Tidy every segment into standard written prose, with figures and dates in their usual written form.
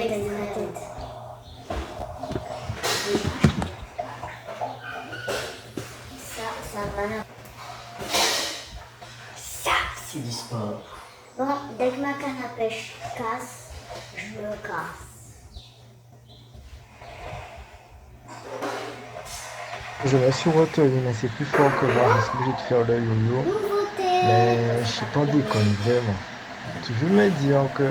tête dans ma tête. Ça va là. Ça, c'est du sport. Bon, dès que ma canne à pêche casse, je le casse. Je vais sur retenu, mais c'est plus fort que moi. Je suis obligé de faire le yo-yo. Mais je sais pas déconne vraiment. Tu veux me dire que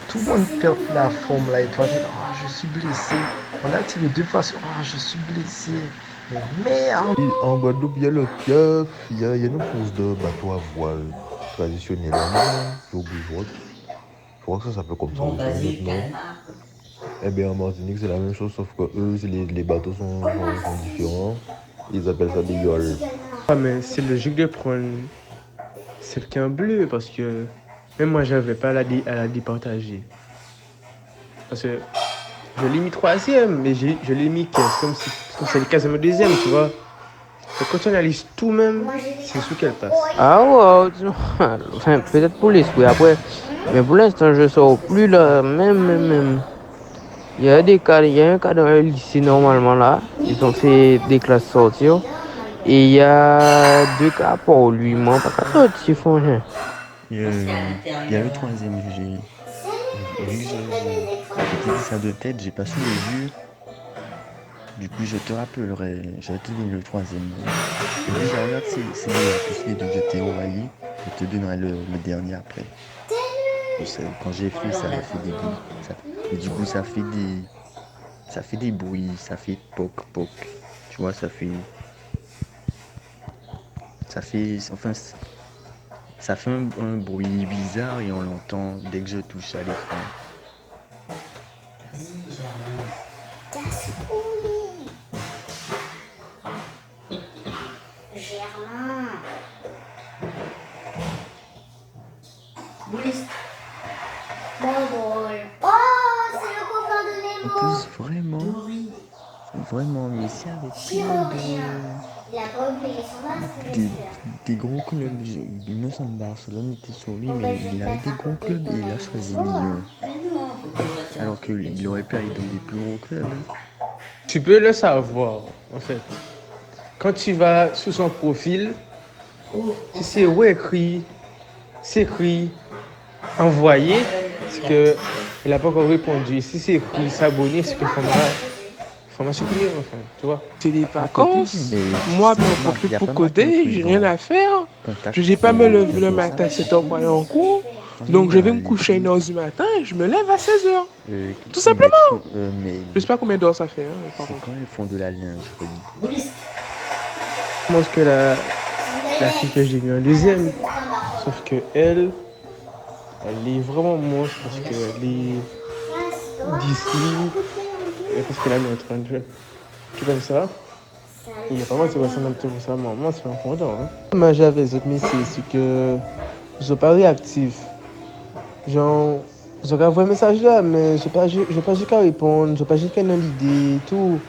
tout le monde perd la forme là et toi tu dis oh, je suis blessé. On a tiré 2 fois sur oh, je suis blessé. Mais merde! En Guadeloupe, il y a une course de bateau à voile traditionnellement. J'ai oublié, je crois que ça s'appelle comme ça. Bon, vas-y, Non. Eh bien, en Martinique, c'est la même chose, sauf que eux, les bateaux sont différents. Ils appellent ça des yoles. Ah, mais c'est logique de prendre celle qui est en bleu parce que même moi, j'avais pas à la départager. Parce que je l'ai mis 3e, mais je l'ai mis 15, comme si c'est le 15e 2e, tu vois. Et quand on analyse tout même, c'est sous qu'elle passe. Ah ouais, enfin, peut-être pour l'esprit après. Mais pour l'instant, je sors plus là, même. Il y a un cas dans le lycée normalement là. Ils ont fait des classes sortir. Et il y a 2 cas pour lui, moi, pas qu'à sortir, franchement. Il y a le 3e, vu que j'ai dit ça de tête, j'ai pas su les vues. Du coup, je te rappellerai, j'ai retenu le 3e. Et déjà, regarde, c'est plus les 2 que je t'ai envoyé. Je te donnerai le dernier après. Quand j'ai fait, ça a fait des bruits. Et du coup, ça fait des bruits, ça fait poc. Tu vois, enfin, ça fait un bruit bizarre et on l'entend dès que je touche à l'écran. Germain. Bruce. Bol. Oh, c'est le copain de En Nemo. plus, vraiment, mais c'est avec Chirurgien. Il a pas oublié son masque, bien sûr. des gros clubs. Il me semble Barcelone était sur lui, mais il avait des gros clubs et il a choisi Lyon. Alors qu'il aurait pu aller dans des plus gros clubs. Tu peux le savoir, en fait. Quand tu vas sur son profil, si c'est c'est écrit envoyé, c'est que il n'a pas encore répondu. Si c'est écrit s'abonner, c'est que format supérieur, enfin, tu vois. C'est des vacances. Moi, mon profil pour côté, j'ai rien à faire. Je n'ai pas me lever le matin à 7h pour aller en cours. Donc je vais me coucher à 1h du matin et je me lève à 16h. Tout simplement. Je sais pas combien d'heures ça fait. C'est quand ils font de la lingerie. Je pense que la fille que j'ai vue en 2e, sauf que elle est vraiment moche parce qu'elle est d'ici et parce qu'elle a mis en train de tout comme ça. Il y a pas mal de personnes un petit peu ça, moi c'est pas content. Moi j'avais les autres messieurs, c'est que je suis pas réactif. Genre, j'ai envoyé un message là, mais je pas jusqu'à répondre, je pas jusqu'à dans l'idée et tout.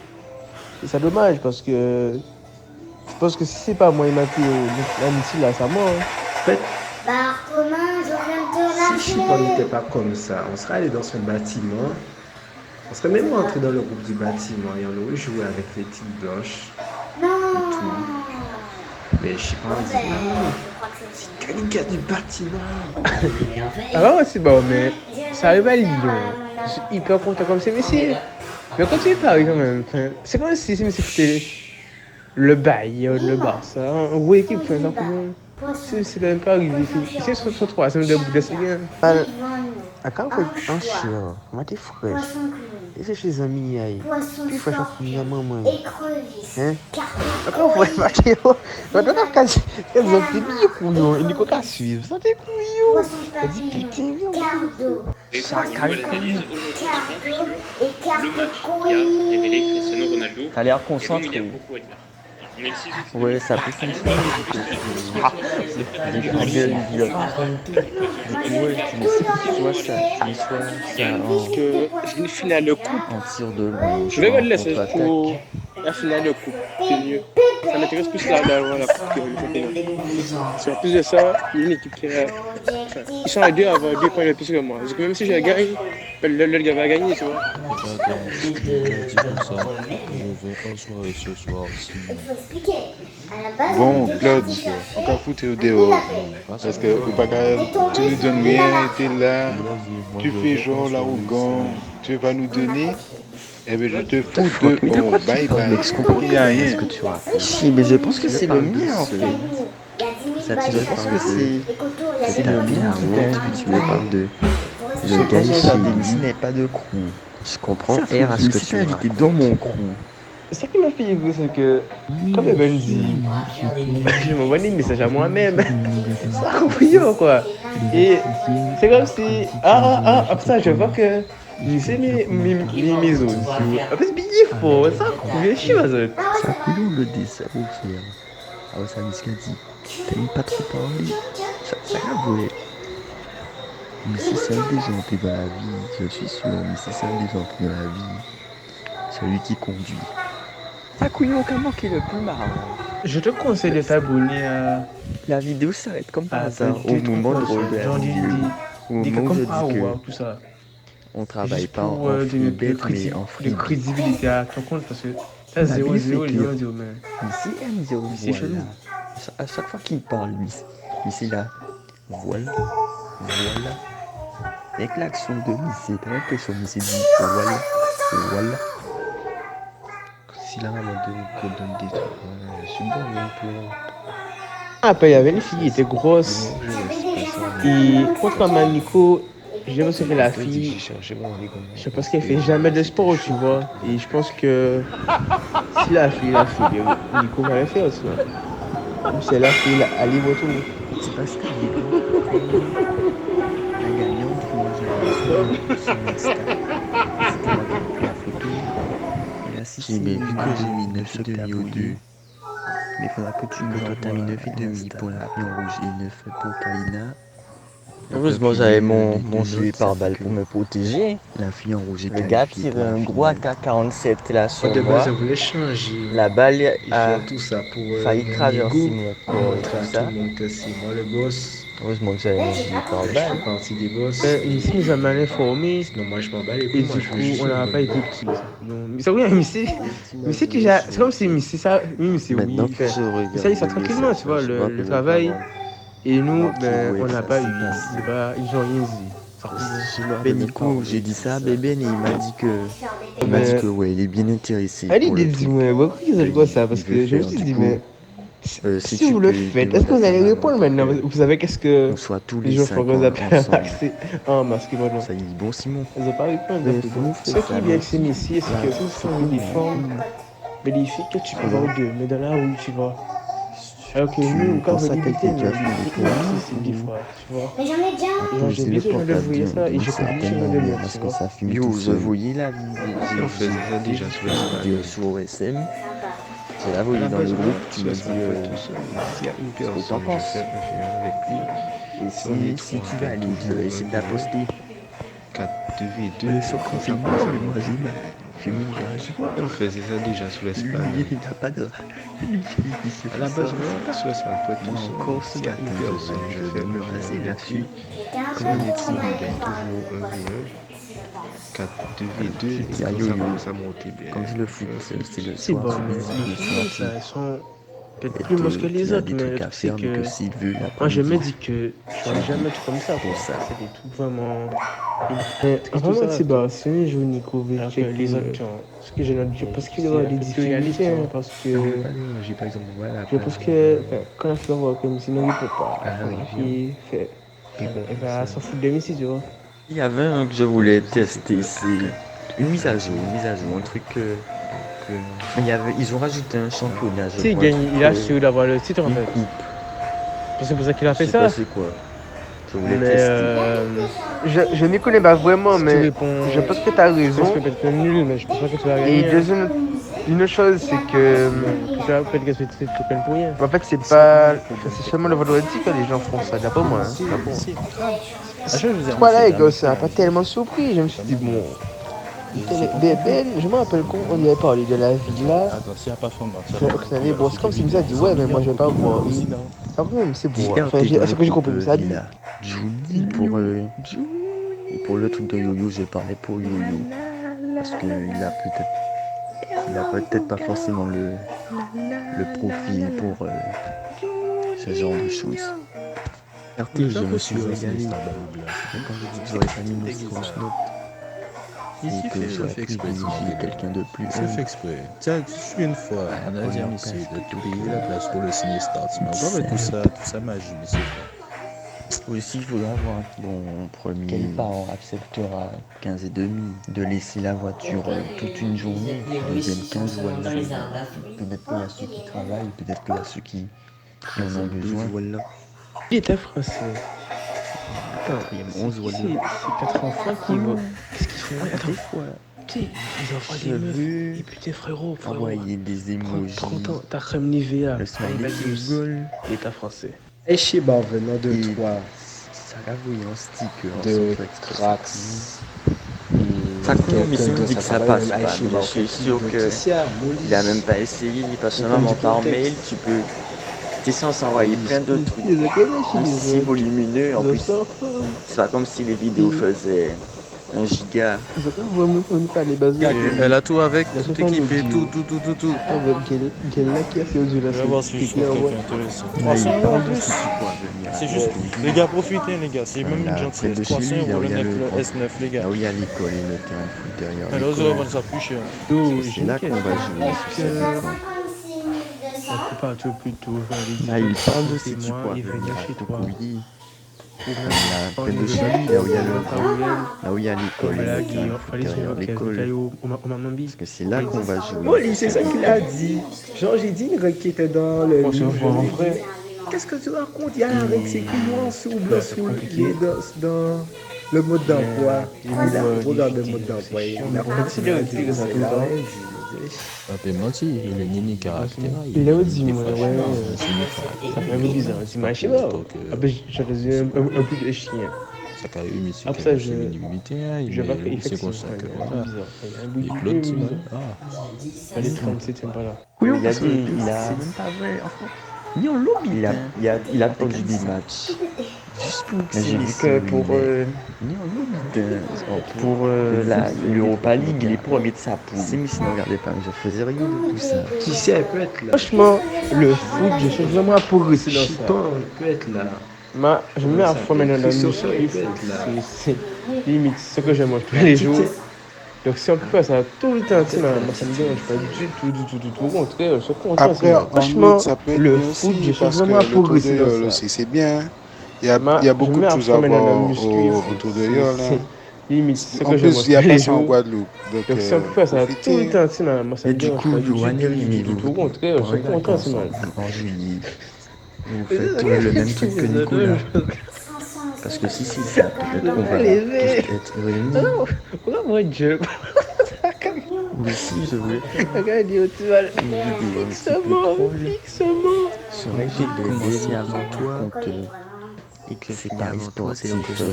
Et c'est dommage parce que je pense que si c'est pas moi et Mathieu, l'amitié là, ça mort. En fait, Romain, je viens de te si Chico n'était pas comme ça, on serait allé dans son bâtiment, on serait même rentré dans le groupe du bâtiment et on aurait joué avec les petites blanches et tout. Mais je sais pas, on dit non, c'est Kalinka du bâtiment. Ah ouais, c'est bon, mais ça arrive à Lyon. Je suis hyper content comme c'est messieurs. Mais quand tu es Paris quand même, c'est comme si c'est c'était le Bayern, le Barça, en gros équipe, ça quand même. C'est même pas arrivé. C'est sur 3e de Bundesliga. À quand on chien, moi t'es fraîche. Et c'est chez un mini aïe. Puis fraîche en fin maman. Hein? Quand on voit Mathieu, on doit faire quasi des billes couillons. Il dit qu'on va suivre. Ça t'es couillons. Ça dit putain, viens. Ça calme. Le match qui a révélé Cristiano Ronaldo. T'as l'air Et bon, il y a concentré. beaucoup à dire. On est le 6 août. Ouais, ça peut fonctionner. Du coup, Que je finale de coupe. en tir de loin. Je vais le laisser pour la finale de coupe. C'est mieux. ça m'intéresse plus la coupe que le championnat. Parce qu'en plus de ça, il y a une équipe qui est. Ils sont à deux à avoir 2 points de plus que moi. Donc même si je gagne, le gars va gagner, tu vois. Je dis comme ça. Je vais en soirée ce soir. Il faut expliquer. À la base, Bon, Claude, on va foutre au dehors. Parce que tu nous donnes rien, tu es là, tu fais genre l'arrogant, tu vas nous donner. Eh bien, je te fous de oh, bye bye. Mec, je comprends Il n'y a rien ce rien. que tu racontes. Si, mais je pense que c'est le mien en fait. Ça, Je pense que c'est le mien. Tu me parles de Le gars gars ici ici n'est pas de crew. Je comprends Ça R à ce que tu tu m'as racontes. invité dans mon crew. Ce qui m'a fait aimer, c'est que, comme elle me dit, je m'envoie des messages à moi-même. C'est incroyable, quoi. Et c'est comme si, après ça, je vois que c'est mes os. En plus, c'est fort, ça, c'est chiant, ça. Ça couillon le dé, ça vous fait. Ah ouais, ça m'a dit. T'aimes pas trop parler. Ça a volé. Mais si c'est un des gens qui est dans la vie, je suis sûr, mais si c'est un des gens qui est dans la vie, c'est lui qui conduit. Ça couillon comment qui est le plus marrant. Je te conseille de t'abonner à. La vidéo s'arrête comme par Ah, hasard des au moment trucs de la genre vidéo. Au des moment où je comme dis que Awa, tout ça. on travaille Juste pas pour en de free bet, mais en de free bet. crédibilité à ton compte parce que t'as La 0, vie 0, fait 0, que- 0, mais. Ici, M0, C'est chelou. À chaque fois qu'il parle, lui, c'est là. Voilà. Avec l'action de Missy, t'as l'impression que Missy dit voilà. Si la maman donne des trucs, je suis bon, mais pour. Après, il y avait une fille qui était grosse. Et contrairement à Nico, j'ai observé la fille. Je pense qu'elle fait jamais de sport, tu vois. Et je pense que si la fille, Nico va le faire aussi. Ou c'est la fille, aller retour. C'est parce que la gagnante, moi j'ai sur Insta. C'était moi qui ai pris la photo. Et là, si J'ai vu que j'ai mis 9,5 au 2. Mais il faudra que tu me Toi, t'as mis l'envoies 9,5 pour la fille en rouge et 9 pour Kalina. Heureusement, j'avais mon gilet pare-balles pour me protéger. La fille en rouge est Le gars qualifiée tire pour la un finale. gros AK-47 là sur De moi. base, je voulais changer. La balle Et a faire tout ça pour failli mon traverser ego. mon corps et Montrer à tout tout ça. le monde que c'est moi le boss. Heureusement que j'avais mon gilet Je pare-balles. fais partie des boss. Ici, nous avons informé. Non, moi je m'en bats les Et couilles. du Moi je coup, veux juste on n'a une pas bonne été boss. qui. C'est oui, Missy déjà. C'est comme si Missy, ça. Oui, Missy, oui. Maintenant il que fait. je regarde. Ça y est, ça tranquillement, tu vois, le travail. Et nous, Donc, ben, ouais, on n'a ça, pas c'est eu. passé. C'est pas, ils ont rien dit. Ben Nico, j'ai dit ça à Bébé et il m'a dit que ouais, il est bien intéressé. Allez, pour le truc. dis-moi, pourquoi ils ont quoi ça? Parce Il veut que je me faire, suis du dit, coup, mais si si tu vous le peux faites, est-ce que vous demander à allez ta répondre maman maintenant? que Vous savez qu'est-ce que on soit tous les les gens 5 font quand ils appellent ensemble. accès en masque et maintenant? Ça y est, bon Simon. Ils n'ont pas répondu. Mais faut nous Ce faire qui ça, est bien non? que c'est Messi, c'est que ce sont des formes bénéfiques que tu peux voir d'eux, mais dans la rue, tu vois. Alors que nous, quand penses on à est quelqu'un qui a fait des c'est des fois, tu vois. Mais j'en ai déjà un. Genre, j'ai C'est le besoin de portable voyer ça et j'ai pas besoin de le parce tu que vois. ça filme Yo, tout vous seul. voyez la vidéo On faisait ça déjà sur la vidéo sur OSM. J'ai la voyé dans le groupe. Tu me dis S'il y a une ce que t'en personne, penses. je fais un film avec lui. Et si tu vas aller, je vais essayer de la poster. 4-2v2. Sur confinement, moi j'ai mis On faisait ça déjà sous l'espace. lui, il n'a pas de. À la base, on pas sous l'espace. Toi, tout seul. Encore ce S'il y a matin, une personne, je fais me un raser film la avec lui. suite. Comme on est team, on gagne toujours 1v1. 4-2v2. Et Il y a quand ça yo-yo. commence à monter bien. Quand je le foot, c'est le C'est soir. bon, tu mais mets les le filles, soir, ça, elles sont peut-être et plus moches que il les y a autres, des mais trucs le à truc, c'est faire, mais que que s'il veut, moi je me dis que je ne jamais tout comme ça, pour ça, c'est des trucs vraiment. Mais vraiment, c'est bas, c'est un jeu Nico, alors que les autres, ce que je note, parce qu'il y aura des difficultés, hein, parce que J'ai par exemple, voilà. je pense que quand la fille voit comme sinon il peut pas, Ah oui, la fille fait, elle va s'en foutre de Messi, tu vois. Il y avait un que je voulais tester, c'est une mise à jour, un truc que ils ont rajouté un championnat. je Tu sais, il crois, gagne, il a que- su d'avoir le titre en une fait. coupe. C'est pour ça qu'il a Je fait sais ça. pas c'est quoi. Je voulais Mais tester. je n'y connais pas vraiment, Si tu mais réponds- je pense que tu as Je pense raison. que peut-être nul, mais je pense pas que tu vas Et gagner. deuxième, une chose, c'est que Tu vas peut-être que tu token pour rien. en fait, c'est pas. C'est seulement le vendredi que les gens font ça, d'après moi. Hein. Ah, je veux dire, Voilà, on les sait gars, ça m'a pas tellement surpris. Je me suis dit, bon, Je me rappelle quand on lui avait parlé de la villa. Attends, s'il n'y a pas fond, On allait voir, c'est comme s'il nous a dit, ouais, mais moi je vais pas voir. Après, même c'est bon. Enfin, à ce que j'ai compris, ça dit. Julie pour le truc de Yo-Yo, j'ai parlé pour Yo-Yo. Parce qu'il a peut-être pas forcément le profil pour ce genre de choses. RT, je me suis régalé. Quand j'ai dit que j'aurais pas mis une grosse note. Et que j'aurais pu exiger quelqu'un de plus. C'est fait exprès. Tiens, je suis une fois, on a dit à monsieur de te payer la place pour le ciné start. Mais on va tout ça magie, monsieur. Aussi, il faudra voir quel parent acceptera 15 et demi de laisser la voiture toute une journée. Deuxième 15 voilà. Peut-être qu'il y a ceux qui travaillent, peut-être qu'il y a ceux qui en ont besoin. Voilà. Il était français. Quatrième 11 voilà. C'est 4 enfants qui vont. Qu'est-ce qu'ils font des fois? Tu sais, ils envoient des meufs. Et putain, frérot. Envoyer des émojis. 30 ans, t'as crème Nivea. Le smiley qui rigole. L'État français. Et chez venant de toi. Ça l'a vu un sticker. De Trax. Ça commission dit que ça passe pas. Mais je suis sûr qu'il a même pas essayé. Pas seulement par mail, tu peux. T'es censé envoyer plein de trucs si volumineux. En plus, c'est pas comme si les vidéos faisaient 1 giga. Elle a tout avec, tout équipé, tout. Quel là qui a fait aux yeux là? Je vais voir si je trouve quelqu'un intéressant. 300 en plus. C'est juste, les gars, profitez, les gars. C'est même une gentillesse. 300 € le S9, les gars. Là où il y a l'école et le terrain de foot derrière. Alors, ça va vendre ça plus cher. C'est là qu'on va jouer. On peut pas un peu plus tôt. Là, il parle de si tu pourras venir chez toi. Oui. Là, près de chez lui, là où il y a l'école, derrière l'école. Parce que c'est là qu'on va jouer. Oui, c'est ça qu'il a dit. Genre, j'ai dit une qui était dans le livre. Qu'est-ce que tu racontes? Il y a un règle, c'est qui noir sous blanc sous qui est dans le mode d'emploi. Il a regardé le mode d'emploi. Il a considéré que ça tout le temps. Un peu menti, il est nini caractère. Il est dit, ouais. Ça fait bizarre. C'est ma chien. Après, j'ai résumé un peu de chien. Ça a eu après ça, je vais pas c'est comme ça que voilà. Et Claude, tu vois. Les 37, c'est pas là. Oui, il a dit, c'est même pas vrai. Ni en lobby, il a attendu des matchs. Juste pour que j'ai vu que pour l'Europa League, il est premier de sa poule. Si ne regardez pas, je faisais rien de tout ça. Qui sait, elle peut être là. Franchement, le foot, je suis vraiment à progresser dans ça. Elle peut être là. Je me mets à fond maintenant dans le muscle. C'est limite ce que je mange tous les jours. Donc si on peut faire ça tout le temps, moi ça me dérange pas du tout. Au contraire, je suis content. Après, franchement, ça peut être le bien foot, aussi, je suis parce vraiment à que progresser dans ça. c'est bien. Il y a beaucoup de choses à voir autour de York. Limite, ce En que je plus, mange il y a tous les pas ça en jours. Guadeloupe. Donc si on peut faire ça tout le temps, moi ça me Et du dérange coup, pas du tout. Au contraire, je suis content. En juillet, vous faites le même truc que Nicolas. Parce que si c'est ça, peut-être qu'on va être réunis. Pourquoi moi je... Oui, si je veux. Regarde, tu vas fixement. Sur j'ai commencé avant toi et que c'est paris sportif,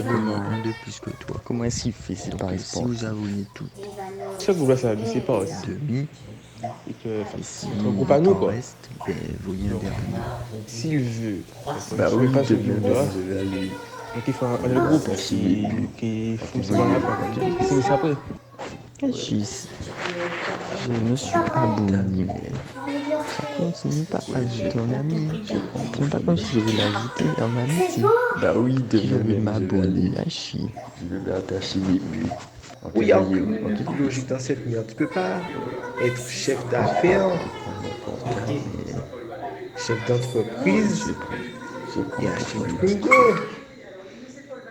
comment un de plus que toi. Comment est-ce qu'il fait ces paris sportifs? Si vous avouez tout. Ça vous va ça, c'est pas aussi. Demi. Et que si notre groupe à nous quoi. Reste, voyez un dernier. S'il veut. Bah oui, pas ce demain, je vais aller. Donc il faut un groupe qui fout ce qu'on a fait. C'est ça après. Je me suis abonné. Ça continue pas à ajouter un ami. Je ne pas comme si je vais l'ajouter en amitié. Bah oui, je vais m'abonner. Je vais attacher les buts. Oui, il y a aucune logique dans cette merde. Tu peux pas être chef d'affaires, chef d'entreprise, et acheter du frigo.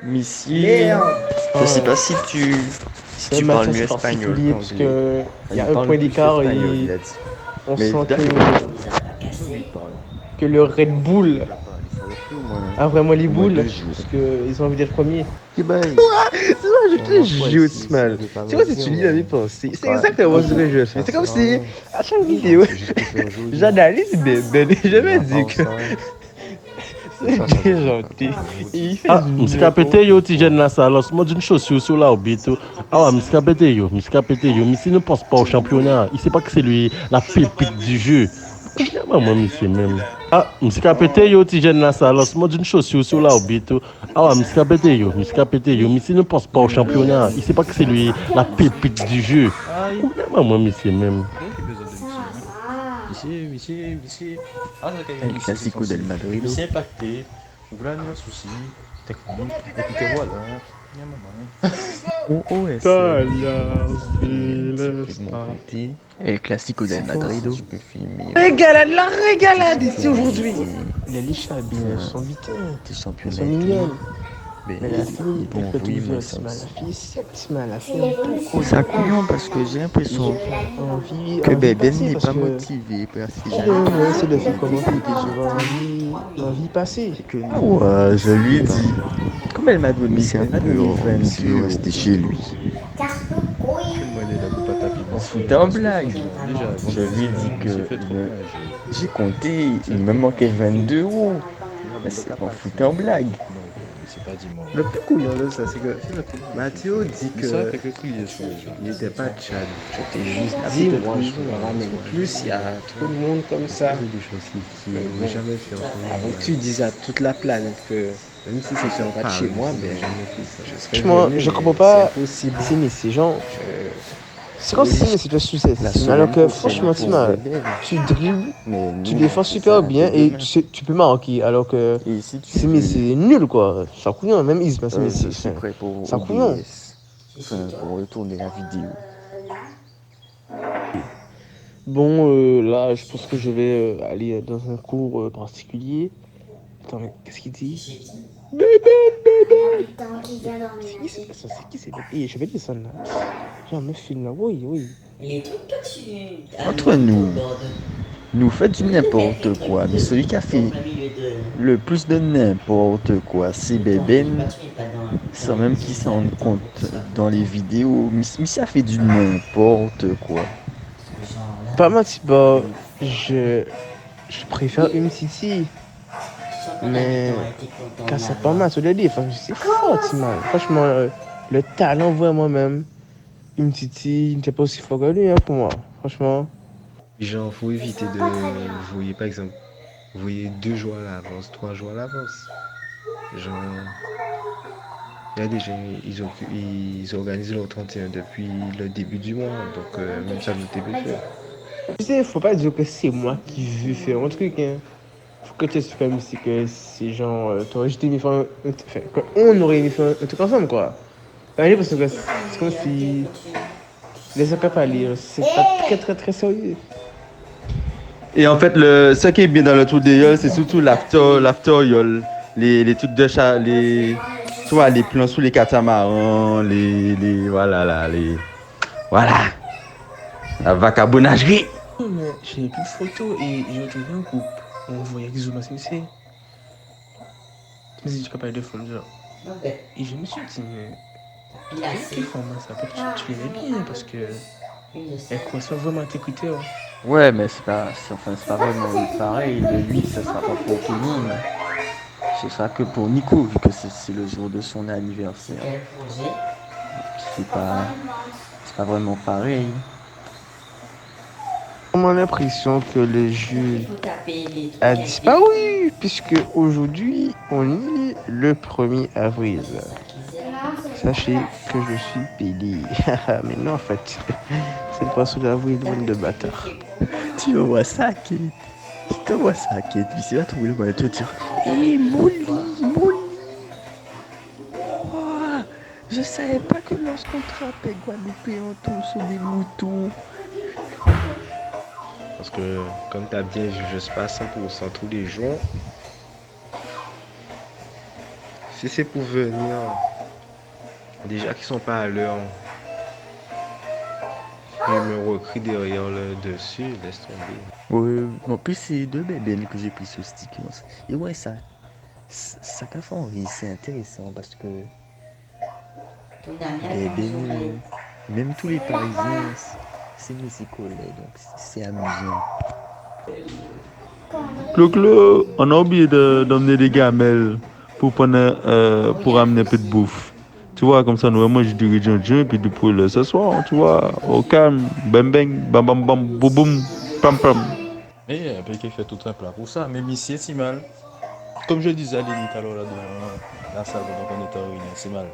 Missile. Je sais pas si tu parles mieux espagnol. Parce que il y a un point d'écart et on sent que le Red Bull a vraiment les boules parce qu'ils ont envie d'être premiers. C'est vrai, je te jure, mal. Tu vois, si tu lis la mes pensées, c'est exactement ce que je fais. C'est comme si, à chaque vidéo, j'analyse Ben. Je me dis que C'est gentil. Il fait Ah, du msika pété yo ti jeune là ça moi d'une chaussure sur là au bito. Ah ouais, msika pété yo, mais s'il ne pense pas au championnat, il sait pas que c'est lui la pépite du jeu. Maman monsieur même. Ah, msika pété yo ti jeune là ça moi d'une chaussure sur là au bito. Ah ouais, msika pété yo, mais s'il ne pense pas au championnat, il sait pas que c'est lui la pépite du jeu. Maman monsieur même. El Clasico del Madrid. C'est impacté. Voilà un souci technique. Et puis que voilà. OS. El Clasico del Madrid. Je peux filmer. Régalade, la régalade ici aujourd'hui. Les lichabines, elles sont bitines. Tes Elles championnats. sont mignonnes. Mais Mais la fille, bon, elle peut oui, trouver mais aussi ça mal. aussi. La fille, c'est mal. La fille, beaucoup. Ça couillon parce que j'ai l'impression que Bébé n'est pas motivé par ces gens. C'est de faire comment tu envie passer. Ouais, je lui ai dit. Comme elle m'a donné, c'est un peu rester chez lui. On se foutait en blague. Je lui ai dit que j'ai compté, il me manquait 22 €. Mais c'est pas foutait en blague. C'est pas dimanche. Le plus couillon de ça, c'est que Mathéo dit que Ça fait que couiller sur les gens. il n'était pas Tchad. C'était juste la Dis-moi, petite bouche. en plus, il y a trop de monde comme ça. Je n'ai jamais fait en ce moment. Avant que tu dises à toute la planète que même si c'est en bas de chez moi, ben, je serais Franchement, venu, je mais comprends pas. c'est impossible. Mais ces gens. C'est comme si c'était un succès. Alors que franchement, tu dribbles, tu défends super bien et tu peux marquer. Alors que c'est nul quoi. Ça couillon, même Isma, Je suis prêt pour ça couillon. enfin, pour retourner la vidéo. Bon, là, je pense que je vais aller dans un cours particulier. Attends, mais qu'est-ce qu'il dit? C'est qui c'est? Je vais descendre là. Genre, me filme là. Oui, oui. Entre nous faites du n'importe quoi, mais celui qui a fait le plus de n'importe quoi, c'est Bébène, sans même qu'il s'en rende compte dans les vidéos. Mais ça fait du n'importe quoi. Pas mal, bah, je préfère une City. Mais quand c'est pas mal, c'est fort, man. Franchement, le talent vraiment même. Une City n'était pas aussi fort que lui, hein, pour moi. Franchement. Genre, faut éviter de. Vous voyez, par exemple, vous voyez 2 jours à l'avance, 3 jours à l'avance. Genre, il y a des gens, ils organisent leur 31 depuis le début du mois, donc même ça nous débute. Tu sais, faut pas dire que c'est moi qui veux faire un truc, hein. Faut que tu fasses comme si que c'est genre, t'aurais juste aimé faire on aurait aimé faire un truc ensemble, quoi. Parce que c'est comme si. Les affaires pas lire, c'est pas très très très sérieux. Et en fait, ce qui est bien dans le truc des yoles, c'est surtout l'after yole. Les trucs de chat, tu vois, les plans sous les catamarans, voilà là, voilà. La vagabondagerie. Mais j'ai plus de photos et j'ai retrouvé un groupe. On voyait que Zuma c'est. Je me suis dit capable de fond genre. Et je me suis dit, mais quel format ça peut tu l'aimais bien parce que elle correspond vraiment à tes critères. Ouais, mais c'est pas vraiment pareil. De lui, ça sera pas pour tout le monde. Ce sera que pour Nico, vu que c'est le jour de son anniversaire. C'est pas vraiment pareil. On a l'impression que le jeu a disparu, puisque aujourd'hui, on est le 1er avril. Sachez que je suis pédé. Mais non, en fait, c'est le poisson d'avril, de bâtard. Tu vois ça, Kate. Tu vois ça, Kate. Puis c'est là trouver le moyen de te dire hé, Molly. Oh, je savais pas que lorsqu'on trappait Guadeloupe, on tombe sur des moutons. Parce que, comme tu as bien vu, je suis pas à 100% tous les jours. Si c'est pour venir, déjà qu'ils sont pas à l'heure, ils me recrient derrière le dessus, laisse tomber. Ouais, en plus, c'est deux bébés que j'ai pris ce stick. Et ouais, ça qu'a fait envie, c'est intéressant parce que bébé, même tous les Parisiens, c'est mes collègues, donc c'est amusant. Clo-Clo, on a oublié d'emmener des gamelles pour amener un peu de bouffe. Tu vois, comme ça, nous allons manger du riz et puis du poulet ce soir, tu vois, au calme, bang bang, bam bam bam, boum boum, pam pam. Et Pékin fait tout un plat pour ça, même ici, c'est mal. Comme je disais à Lénite alors là dans la salle pendant qu'on était réunis, c'est mal.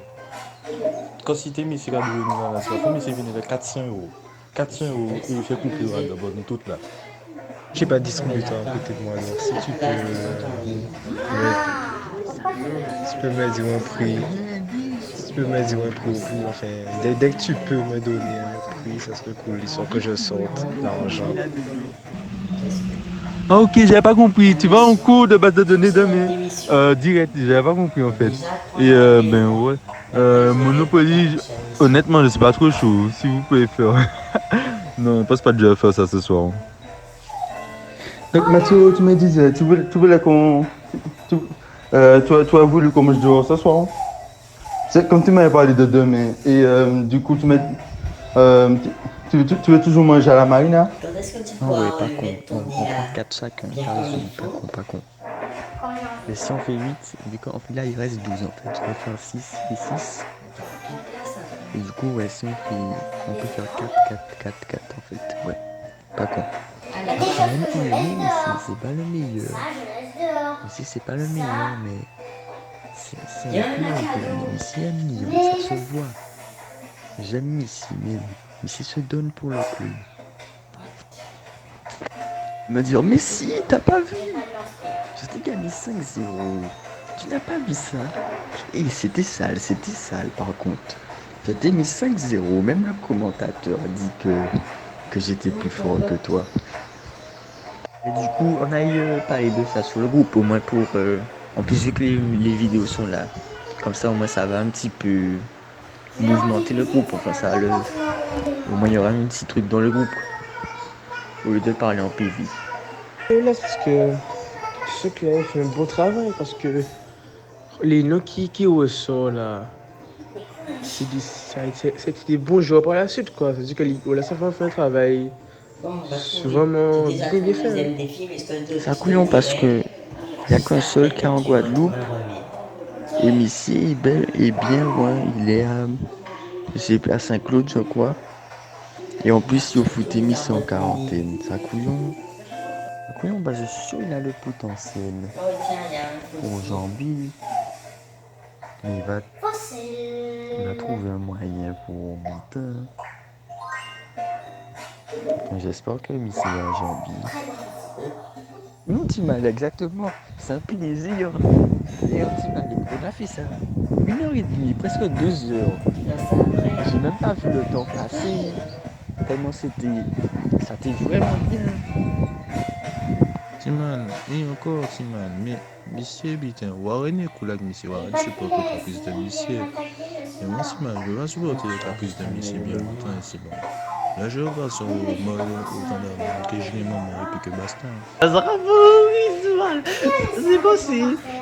Quand si t'es mis sur la douille, la soirée, faut c'est venu avec 400 €. 400 € et il fait couper d'abord, nous toutes là. J'ai pas de distributeur à côté de moi, donc si tu peux me dire un prix. Si tu peux me dire un prix, enfin, dès que tu peux me donner un prix, ça serait cool, histoire que je sorte l'argent. Ah ok, j'avais pas compris. Tu vas en cours de base de données demain. Direct, j'avais pas compris en fait. Et ben ouais. Monopoly, honnêtement, je suis pas trop chaud. Si vous pouvez faire. Non, on passe pas déjà à faire ça ce soir. Donc Mathieu, tu me disais, tu voulais qu'on. Tu as voulu qu'on mange dehors ce soir. C'est comme tu m'avais parlé de demain. Et du coup, tu veux toujours manger à la marina? Ah ouais, pas con. On prend 4 chacun. Pas con, pas con. Mais si on fait 8, vu qu'en fait là il reste 12 en fait. Je vais faire 6 et 6. Et du coup, ouais, si on peut faire 4 en fait. Ouais, pas con. Même c'est pas le meilleur. Ici, c'est pas le meilleur, mais c'est un peu mais ici, un million, ça se voit. J'aime ici, mais ici se donne pour le club. Me dire, mais si, t'as pas vu? Je t'ai gagné 5-0. Tu n'as pas vu ça? Et c'était sale par contre. Je t'ai mis 5-0, même le commentateur a dit que j'étais plus fort que toi. Et du coup, on a eu parlé de ça sur le groupe, au moins pour... en plus, vu que les vidéos sont là, comme ça, au moins, ça va un petit peu mouvementer le groupe. Enfin, ça au moins, il y aura un petit truc dans le groupe, au lieu de parler en PV. Et là, parce que ceux qui avaient fait un bon travail, parce que les noms qui ressortent là, c'était des bons joueurs par la suite, quoi. C'est-à-dire que là, ça fait un travail vraiment bien fait. C'est un couillon parce que il n'y a qu'un seul cas en Guadeloupe. Et Missy est bien loin. Il est à Saint-Claude, je crois. Et en plus, il faut foutre Missy en quarantaine. C'est un couillon. Bah, je suis sûr qu'il a le potentiel. Pour Jambi. Mais il va trouver un moyen pour monter. J'espère que Missy va Jambi. Non, Timal, exactement. C'est un plaisir. D'ailleurs, Timal, on a fait ça 1h30, presque 2 heures. J'ai même pas vu le temps passer. Tellement ça t'est vraiment bien. Timan, et encore Timan, mais monsieur bitin, Warren Koulak, monsieur Warren supporte la caprice de monsieur. Et moi, Timan, je vais supporter la caprice de monsieur bien longtemps, c'est bon. Là, je regarde sur le mode autant que je n'ai maman et puis que basta.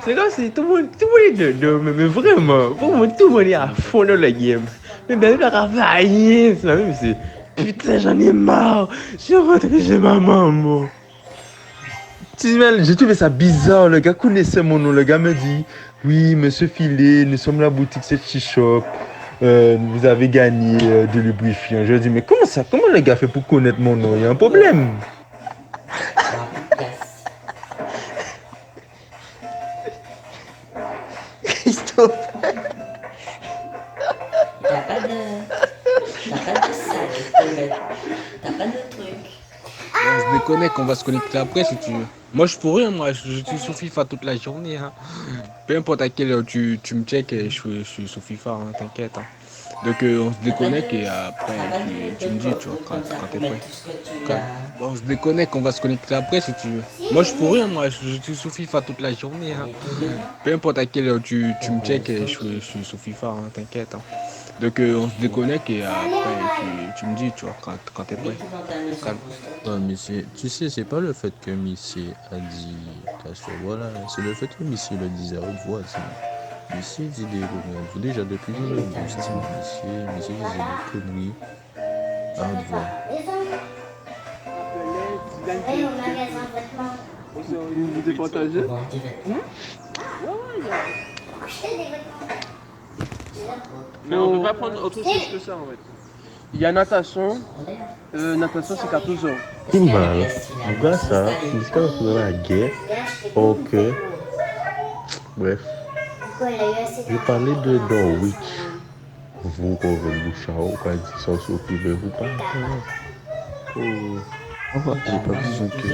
C'est comme si tout le monde est dedans, mais vraiment, pour moi, tout le monde est à fond dans la game. Mais bien, le travail, c'est la même, c'est putain, j'en ai marre, je suis rentré chez ma maman. J'ai trouvé ça bizarre, le gars connaissait mon nom, le gars me dit, oui, monsieur Filet, nous sommes la boutique Setchi Shop, vous avez gagné de lubrifiant. Je lui ai dit, mais comment le gars fait pour connaître mon nom? Il y a un problème. Christophe. T'as pas de sac, t'as pas de truc. On se déconnecte, on va se connecter après si tu veux. Moi je pourrais, je suis sur FIFA toute la journée. Hein. Peu importe à quelle heure tu me check, je suis sur FIFA, hein, t'inquiète. Hein. Donc on se déconnecte et après tu me dis, tu vois, quand t'es prêt. On se déconnecte, on va se connecter après si tu veux. Moi je pourrais, je suis sur FIFA toute la journée. Hein. Peu importe à quelle heure tu me check, je suis sur FIFA, hein, t'inquiète. Hein. Donc on se déconnecte et après tu me dis, tu vois, quand t'es prêt. Calme. Non, mais tu sais, c'est pas le fait que Missy a dit, voilà, c'est le fait que Missy le disait à haute voix. Missy dit des conneries. Déjà depuis le début, Missy disait des conneries à haute voix. On s'est vous départagé. Mais on peut pas prendre autre chose que ça en fait. Il y a natation. Natation c'est 14 heures. C'est mal. Regarde ça. Jusqu'à la guerre. Ok. Bref. Je parlais de Norwich. Vous, quand vous bouchez, quand ils sont s'occuper, vous pas. Oh. J'ai pas besoin que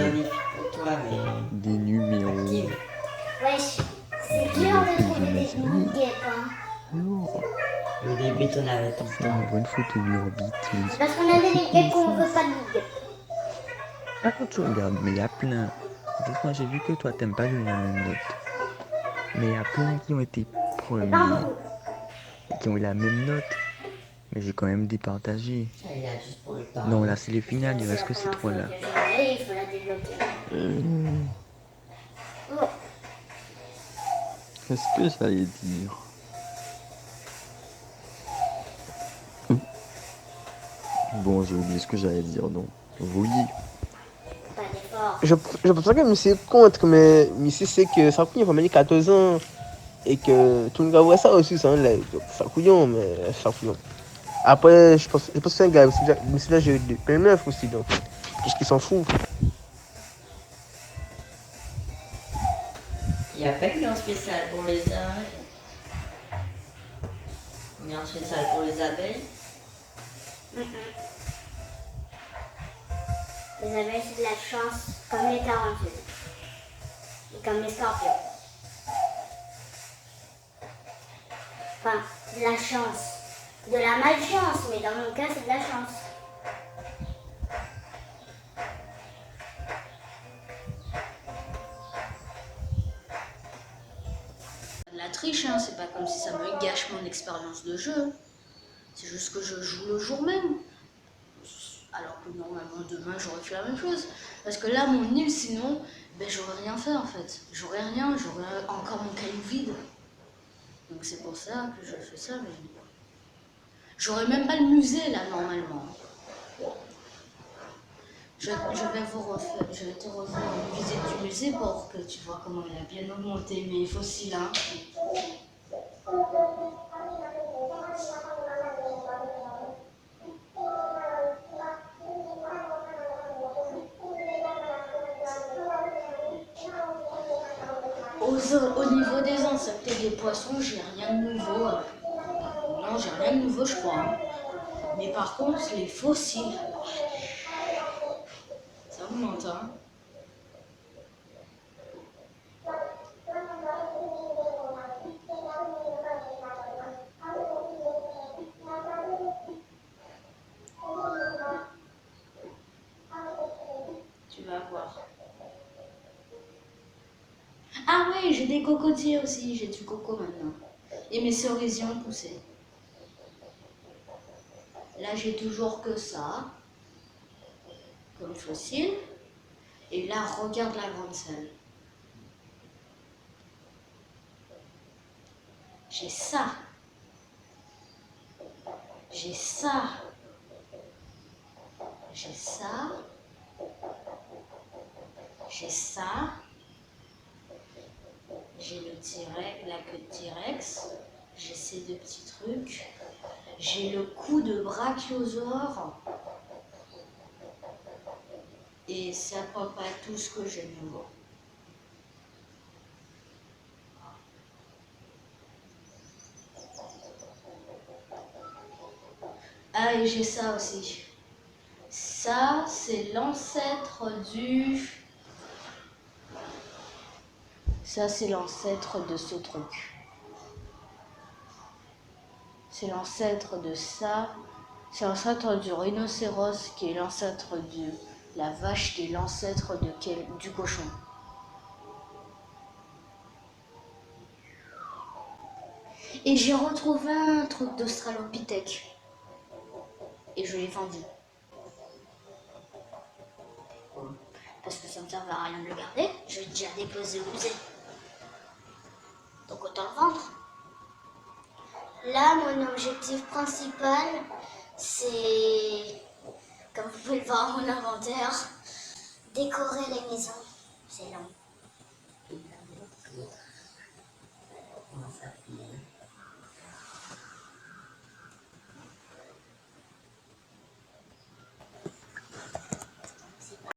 des numéros. Wesh, c'est clair de trouver des guêpes, hein. Non. Le début, on avait tout le Putain, on voit une photo de l'orbite. C'est parce qu'on a des guêpes qu'on veut pas de guêpes. Ah, quand tu regardes, mais il y a plein. Moi, j'ai vu que toi, t'aimes pas donner la même note. Mais il y a plein qui ont été premiers et qui ont eu la même note. Mais j'ai quand même départagé. Non, là, c'est les finales, il reste que ces trois-là. Il faut la développer. Qu'est-ce que j'allais dire? Bon, j'ai oublié ce que j'allais dire, donc. Oui. Je pense que monsieur compte, mais monsieur sait que ça couillon, il va 14 ans. Et que tout le monde voit ça aussi, ça, ça couillon, mais ça couillon. Après, je pense que c'est un gars, monsieur là, j'ai eu 9 aussi, donc. Qu'est-ce qu'il s'en fout? Il n'y a pas qu'un spécial pour les abeilles. Il y a un spécial pour les abeilles. Les abeilles, c'est de la chance, comme les tarentules. Et comme les scorpions. Enfin, de la chance. De la malchance, mais dans mon cas, c'est de la chance. De la triche, hein. C'est pas comme si ça me gâche mon expérience de jeu. C'est juste que je joue le jour même. Alors que normalement demain j'aurais fait la même chose. Parce que là mon île sinon, ben j'aurais rien fait en fait. J'aurais rien, j'aurais encore mon caillou vide. Donc c'est pour ça que je fais ça, mais j'aurais même pas le musée là normalement. Je vais te refaire une visite du musée pour que tu vois comment il a bien augmenté mes fossiles. Hein. Au niveau des insectes et des poissons, j'ai rien de nouveau. Non, j'ai rien de nouveau, je crois. Hein. Mais par contre, les fossiles, ça augmente. Hein. Tu vas voir. Ah ouais, j'ai des cocotiers aussi, j'ai du coco maintenant. Et mes cerisiers ont poussé. Là, j'ai toujours que ça, comme fossile. Et là, regarde la grande salle. J'ai ça. J'ai ça. J'ai ça. J'ai ça. J'ai le T-Rex, la queue de T-Rex. J'ai ces deux petits trucs. J'ai le cou de brachiosaure. Et ça prend pas tout ce que j'ai de nouveau. Ah, et j'ai ça aussi. Ça, c'est l'ancêtre du... Ça, c'est l'ancêtre de ce truc. C'est l'ancêtre de ça. C'est l'ancêtre du rhinocéros, qui est l'ancêtre de la vache, qui est l'ancêtre du cochon. Et j'ai retrouvé un truc d'Australopithèque. Et je l'ai vendu. Parce que ça me servait à rien de le garder. Je l'ai déjà déposé au musée. Donc autant le vendre. Là, mon objectif principal, c'est, comme vous pouvez le voir, mon inventaire, décorer les maisons. C'est lent. Comment ça fait?